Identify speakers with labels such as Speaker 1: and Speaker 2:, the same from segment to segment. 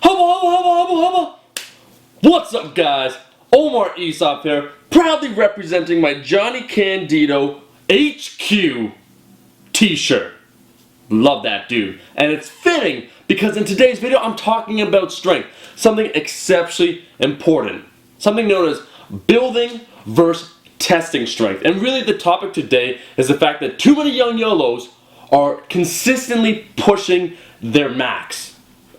Speaker 1: Hubba. What's up, guys? Omar Aesop here, proudly representing my Johnny Candido HQ t-shirt. Love that dude. And it's fitting because in today's video I'm talking about strength, something exceptionally important, something known as building versus testing strength. And really the topic today is the fact that too many young YOLOs are consistently pushing their max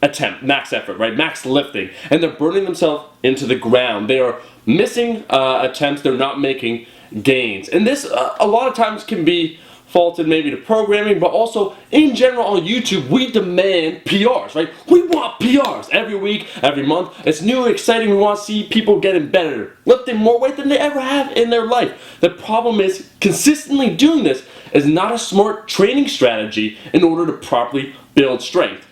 Speaker 1: effort, right? Max lifting, and they're burning themselves into the ground. They are missing attempts, they're not making gains. And this a lot of times can be faulted maybe to programming, but also in general on YouTube we demand PRs, right? We want PRs every week, every month. It's new and exciting. We want to see people getting better, lifting more weight than they ever have in their life. The problem is consistently doing this is not a smart training strategy in order to properly build strength.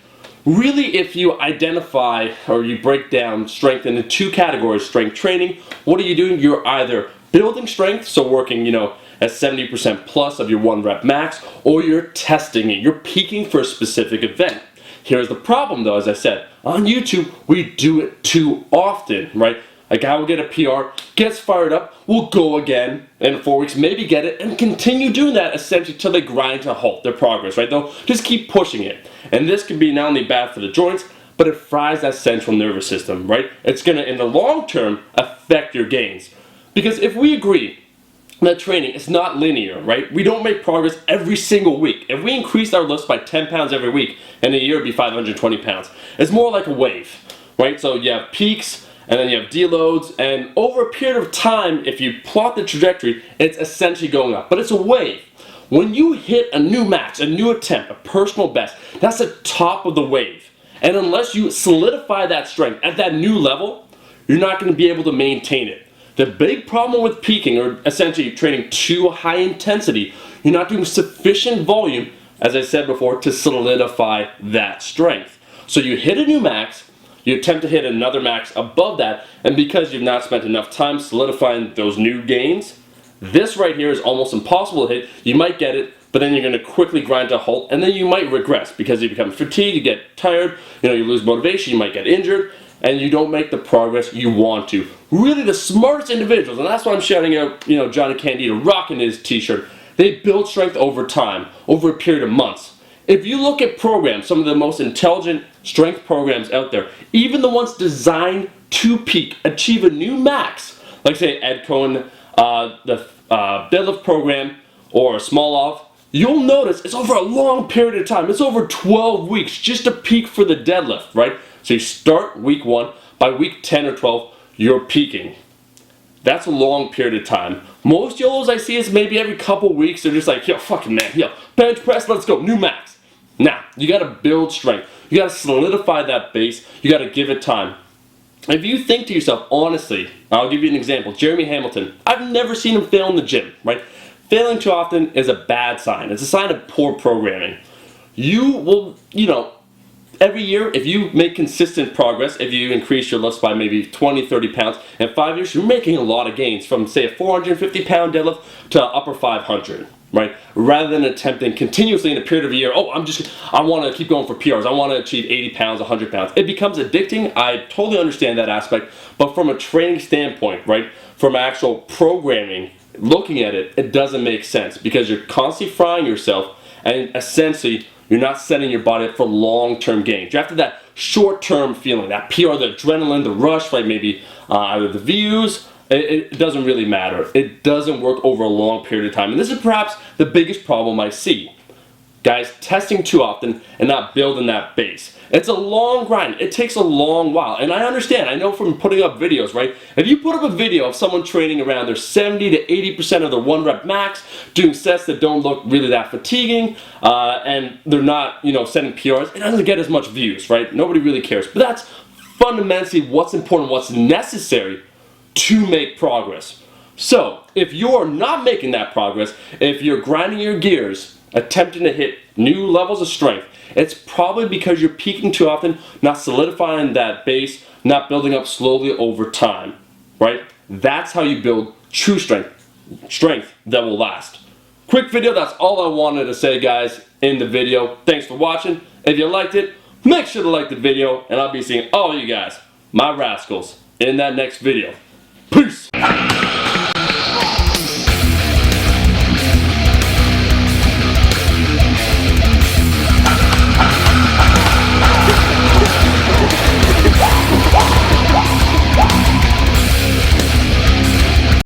Speaker 1: Really, if you identify or you break down strength into two categories, strength training, what are you doing? You're either building strength, so working, at 70% plus of your 1 rep max, or you're testing it. You're peaking for a specific event. Here's the problem though, as I said, on YouTube, we do it too often, right? A guy will get a PR, gets fired up, will go again in 4 weeks, maybe get it, and continue doing that essentially till they grind to halt their progress, right? They'll just keep pushing it. And this can be not only bad for the joints, but it fries that central nervous system, right? It's gonna, in the long term, affect your gains. Because if we agree that training is not linear, right? We don't make progress every single week. If we increased our lifts by 10 pounds every week, in a year it'd be 520 pounds. It's more like a wave, right? So you have peaks, and then you have deloads, and over a period of time, if you plot the trajectory, it's essentially going up. But it's a wave. When you hit a new max, a new attempt, a personal best, that's the top of the wave. And unless you solidify that strength at that new level, you're not going to be able to maintain it. The big problem with peaking, or essentially training too high intensity, you're not doing sufficient volume, as I said before, to solidify that strength. So you hit a new max, you attempt to hit another max above that, and because you've not spent enough time solidifying those new gains, this right here is almost impossible to hit. You might get it, but then you're going to quickly grind to a halt, and then you might regress because you become fatigued, you get tired, you lose motivation, you might get injured, and you don't make the progress you want to. Really, the smartest individuals, and that's why I'm shouting out, Johnny Candido rocking his t-shirt, they build strength over time, over a period of months. If you look at programs, some of the most intelligent strength programs out there, even the ones designed to peak, achieve a new max, like say Ed Cohen, the deadlift program, or Smolov, you'll notice it's over a long period of time. It's over 12 weeks just to peak for the deadlift, right? So you start week 1, by week 10 or 12, you're peaking. That's a long period of time. Most YOLOs I see is maybe every couple weeks, they're just like, yo, fucking man, yo, bench press, let's go, new max. Now, you gotta build strength. You gotta solidify that base. You gotta give it time. If you think to yourself, honestly, I'll give you an example. Jeremy Hamilton, I've never seen him fail in the gym, right? Failing too often is a bad sign. It's a sign of poor programming. You will, every year, if you make consistent progress, if you increase your lifts by maybe 20, 30 pounds, in 5 years, you're making a lot of gains from, say, a 450-pound deadlift to upper 500, right? Rather than attempting continuously in a period of a year, I want to keep going for PRs. I want to achieve 80 pounds, 100 pounds. It becomes addicting. I totally understand that aspect. But from a training standpoint, right, from actual programming, looking at it, it doesn't make sense because you're constantly frying yourself and essentially you're not setting your body up for long-term gains. You're after that short-term feeling, that PR, the adrenaline, the rush, right? Maybe either the views. It doesn't really matter. It doesn't work over a long period of time. And this is perhaps the biggest problem I see. Guys testing too often and not building that base. It's a long grind. It takes a long while. And I understand. I know from putting up videos, right? If you put up a video of someone training around their 70 to 80% of their 1 rep max, doing sets that don't look really that fatiguing, and they're not, setting PRs, it doesn't get as much views, right? Nobody really cares. But that's fundamentally what's important, what's necessary to make progress. So, if you're not making that progress, if you're grinding your gears, attempting to hit new levels of strength, it's probably because you're peaking too often, not solidifying that base, not building up slowly over time, right? That's how you build true strength that will last. Quick video, that's all I wanted to say, guys, in the video. Thanks for watching. If you liked it, Make sure to like the video, and I'll be seeing all you guys, my rascals, in that next video. Peace!